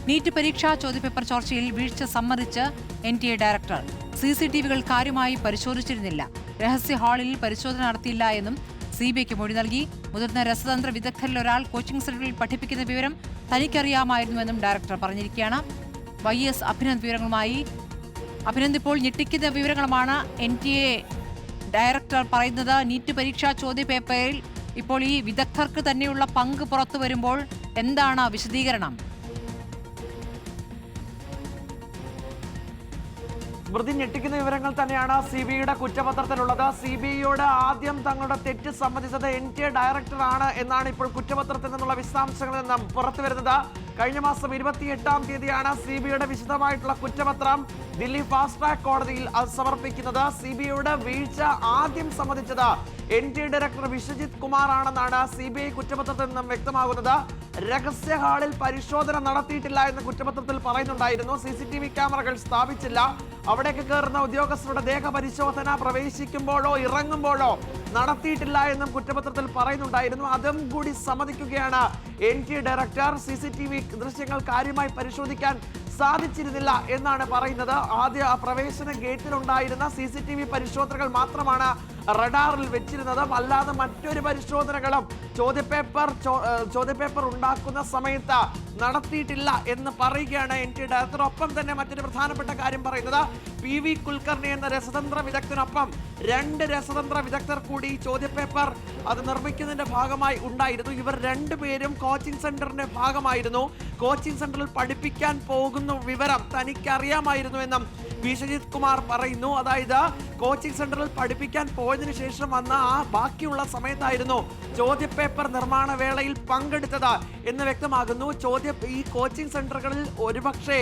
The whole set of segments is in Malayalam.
നീറ്റ് പരീക്ഷാ ചോദ്യപേപ്പർ ചോർച്ചയിൽ വീഴ്ച സമ്മതിച്ച് NTA ഡയറക്ടർ. CCTVകൾ കാര്യമായി പരിശോധിച്ചിരുന്നില്ല. രഹസ്യ ഹാളിൽ പരിശോധന നടത്തിയില്ല എന്നും CBIക്ക് മൊഴി നൽകി. മുതിർന്ന രസതന്ത്ര വിദഗ്ധരിൽ ഒരാൾ കോച്ചിംഗ് സെന്ററിൽ പഠിപ്പിക്കുന്ന വിവരം തനിക്കറിയാമായിരുന്നുവെന്നും ഡയറക്ടർ പറഞ്ഞിരിക്കുകയാണ്. YS അഭിനന്ദ് വിവരങ്ങളുമായി. അഭിനന്ദ്, ഇപ്പോൾ ഞെട്ടിക്കുന്ന വിവരങ്ങളുമാണ് NTA ഡയറക്ടർ പറയുന്നത്. നീറ്റ് പരീക്ഷാ ചോദ്യപേപ്പറിൽ ഇപ്പോൾ ഈ വിദഗ്ധർക്ക് തന്നെയുള്ള പങ്ക് പുറത്തു വരുമ്പോൾ എന്താണ് വിശദീകരണം? സ്മൃതി, ഞെട്ടിക്കുന്ന വിവരങ്ങൾ തന്നെയാണ് CBIയുടെ കുറ്റപത്രത്തിലുള്ളത്. CBIയോട് ആദ്യം തങ്ങളുടെ തെറ്റ് സമ്മതിച്ചത് NTA ഡയറക്ടറാണ് എന്നാണ് ഇപ്പോൾ കുറ്റപത്രത്തിൽ നിന്നുള്ള വിശദാംശങ്ങളിൽ നിന്നും പുറത്തു വരുന്നത്. കഴിഞ്ഞ മാസം 28-ാം തീയതിയാണ് CBIയുടെ വിശദമായിട്ടുള്ള കുറ്റപത്രം ദില്ലി ഫാസ്റ്റ് ട്രാക്ക് കോടതിയിൽ സമർപ്പിക്കുന്നത്. CBIയുടെ വീഴ്ച ആദ്യം സമ്മതിച്ചത് NTA ഡയറക്ടർ വിശ്വജിത് കുമാർ ആണെന്നാണ് CBI കുറ്റപത്രത്തിൽ നിന്നും വ്യക്തമാകുന്നത്. രഹസ്യ ഹാളിൽ പരിശോധന നടത്തിയിട്ടില്ല എന്ന് കുറ്റപത്രത്തിൽ പറയുന്നുണ്ടായിരുന്നു. CCTV ക്യാമറകൾ സ്ഥാപിച്ചില്ല. അവിടേക്ക് കയറുന്ന ഉദ്യോഗസ്ഥരുടെ ദേഹപരിശോധന പ്രവേശിക്കുമ്പോഴോ ഇറങ്ങുമ്പോഴോ നടത്തിയിട്ടില്ല എന്നും കുറ്റപത്രത്തിൽ പറയുന്നുണ്ടായിരുന്നു. അതും കൂടി സമ്മതിക്കുകയാണ് NTA ഡയറക്ടർ. CCTV ദൃശ്യങ്ങൾ കാര്യമായി പരിശോധിക്കാൻ സാധിച്ചിരുന്നില്ല എന്നാണ് പറയുന്നത്. ആദ്യ പ്രവേശന ഗേറ്റിലുണ്ടായിരുന്ന CCTV പരിശോധനകൾ മാത്രമാണ് റഡാറിൽ വെച്ചിരുന്നത്. അല്ലാതെ മറ്റൊരു പരിശോധനകളും ചോദ്യപേപ്പർ ഉണ്ടാക്കുന്ന സമയത്ത് നടത്തിയിട്ടില്ല എന്ന് പറയുകയാണ് NTA ഡയറക്ടർ. ഒപ്പം തന്നെ മറ്റൊരു പ്രധാനപ്പെട്ട കാര്യം പറയുന്നത് PV കുൽക്കർണി എന്ന രസതന്ത്ര വിദഗ്ധനൊപ്പം 2 രസതന്ത്ര വിദഗ്ധർ കൂടി ചോദ്യപേപ്പർ അത് നിർമ്മിക്കുന്നതിന്റെ ഭാഗമായി ഉണ്ടായിരുന്നു. ഇവർ രണ്ടുപേരും കോച്ചിങ് സെന്ററിന്റെ ഭാഗമായിരുന്നു. കോച്ചിങ് സെന്ററിൽ പഠിപ്പിക്കാൻ പോകുന്ന വിവരം തനിക്കറിയാമായിരുന്നു എന്നും വിശ്വജിത് കുമാർ പറയുന്നു. അതായത് കോച്ചിങ് സെന്ററിൽ പഠിപ്പിക്കാൻ പോയതിനു ശേഷം വന്ന ബാക്കിയുള്ള സമയത്തായിരുന്നു ചോദ്യപേപ്പർ നിർമ്മാണ വേളയിൽ പങ്കെടുത്തത് എന്ന് വ്യക്തമാകുന്നു. ഈ കോച്ചിങ് സെന്ററുകളിൽ ഒരുപക്ഷെ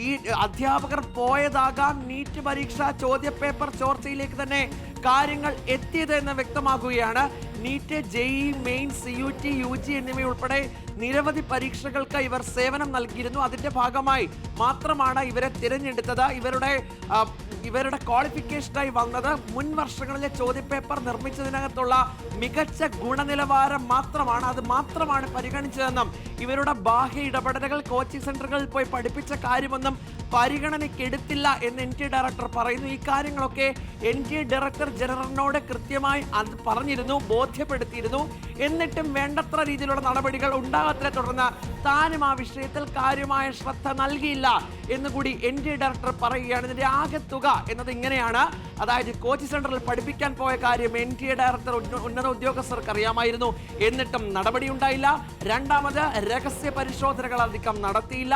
ഈ അധ്യാപകർ പോയതാകാം നീറ്റ് പരീക്ഷ ചോദ്യപേപ്പർ ചോർച്ചയിലേക്ക് തന്നെ കാര്യങ്ങൾ എത്തിയത് എന്ന് വ്യക്തമാക്കുകയാണ്. NEET, JEE mains, CUT, UG എന്നിവയുൾപ്പെടെ നിരവധി പരീക്ഷകൾക്ക് ഇവർ സേവനം നൽകിയിരുന്നു. അതിന്റെ ഭാഗമായി മാത്രമാണ് ഇവരെ തിരഞ്ഞെടുത്തത്. ഇവരുടെ ക്വാളിഫിക്കേഷനായി വന്നത് മുൻ വർഷങ്ങളിലെ ചോദ്യപേപ്പർ നിർമ്മിച്ചതിനകത്തുള്ള മികച്ച ഗുണനിലവാരം മാത്രമാണ്. അത് മാത്രമാണ് പരിഗണിച്ചതെന്നും ഇവരുടെ ബാഹ്യ ഇടപെടലുകൾ കോച്ചിങ് സെന്ററുകളിൽ പോയി പഠിപ്പിച്ച കാര്യമൊന്നും പരിഗണനയ്ക്കെടുത്തില്ല എന്ന് NTA ഡയറക്ടർ പറയുന്നു. ഈ കാര്യങ്ങളൊക്കെ NTA ഡയറക്ടർ ജനറലിനോട് കൃത്യമായി അത് പറഞ്ഞിരുന്നു, ബോധ്യപ്പെടുത്തിയിരുന്നു. എന്നിട്ടും വേണ്ടത്ര രീതിയിലുള്ള നടപടികൾ ഉണ്ടാകാത്തതിനെ തുടർന്ന് താനും ആ വിഷയത്തിൽ കാര്യമായ ശ്രദ്ധ നൽകിയില്ല എന്നുകൂടി NTA ഡയറക്ടർ പറയുകയാണ്. ഇതിന്റെ ആകെ തുക എന്നത് ഇങ്ങനെയാണ്. അതായത് കോച്ചിങ് സെന്ററിൽ പഠിപ്പിക്കാൻ പോയ കാര്യം NTA ഡയറക്ടർ ഉന്നത ഉദ്യോഗസ്ഥർക്ക് അറിയാമായിരുന്നു, എന്നിട്ടും നടപടി ഉണ്ടായില്ല. രണ്ടാമത്, രഹസ്യ പരിശോധനകൾ അധികം നടത്തിയില്ല.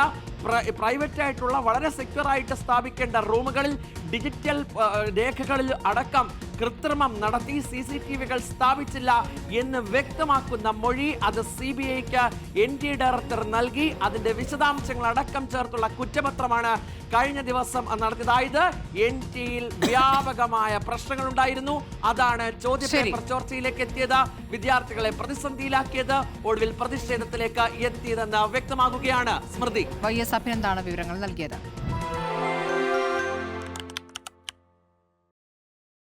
പ്രൈവറ്റ് ആയിട്ടുള്ള വളരെ സെക്യൂർ ആയിട്ട് സ്ഥാപിക്കേണ്ട റൂമുകളിൽ ഡിജിറ്റൽ രേഖകളിൽ അടക്കം കൃത്രിമം നടത്തി CCTVകൾ സ്ഥാപിച്ചില്ല എന്ന് വ്യക്തമാക്കുന്ന മൊഴി അത് CBIക്ക് NTA ഡയറക്ടർ നൽകി. അതിന്റെ വിശദാംശങ്ങൾ അടക്കം ചേർത്തുള്ള കുറ്റപത്രമാണ് കഴിഞ്ഞ ദിവസം നടത്തിയതായത്. NTAയിൽ വ്യാപകമായ പ്രശ്നങ്ങൾ ഉണ്ടായിരുന്നു. അതാണ് ചോദ്യപേപ്പർ ചോർച്ചയിലേക്ക് എത്തിയത്, വിദ്യാർത്ഥികളെ പ്രതിസന്ധിയിലാക്കിയത്, ഒടുവിൽ പ്രതിഷേധത്തിലേക്ക് എത്തിയതെന്ന് വ്യക്തമാകുകയാണ്. സ്മൃതി, YS അഭിനന്ദാണ് വിവരങ്ങൾ നൽകിയത്.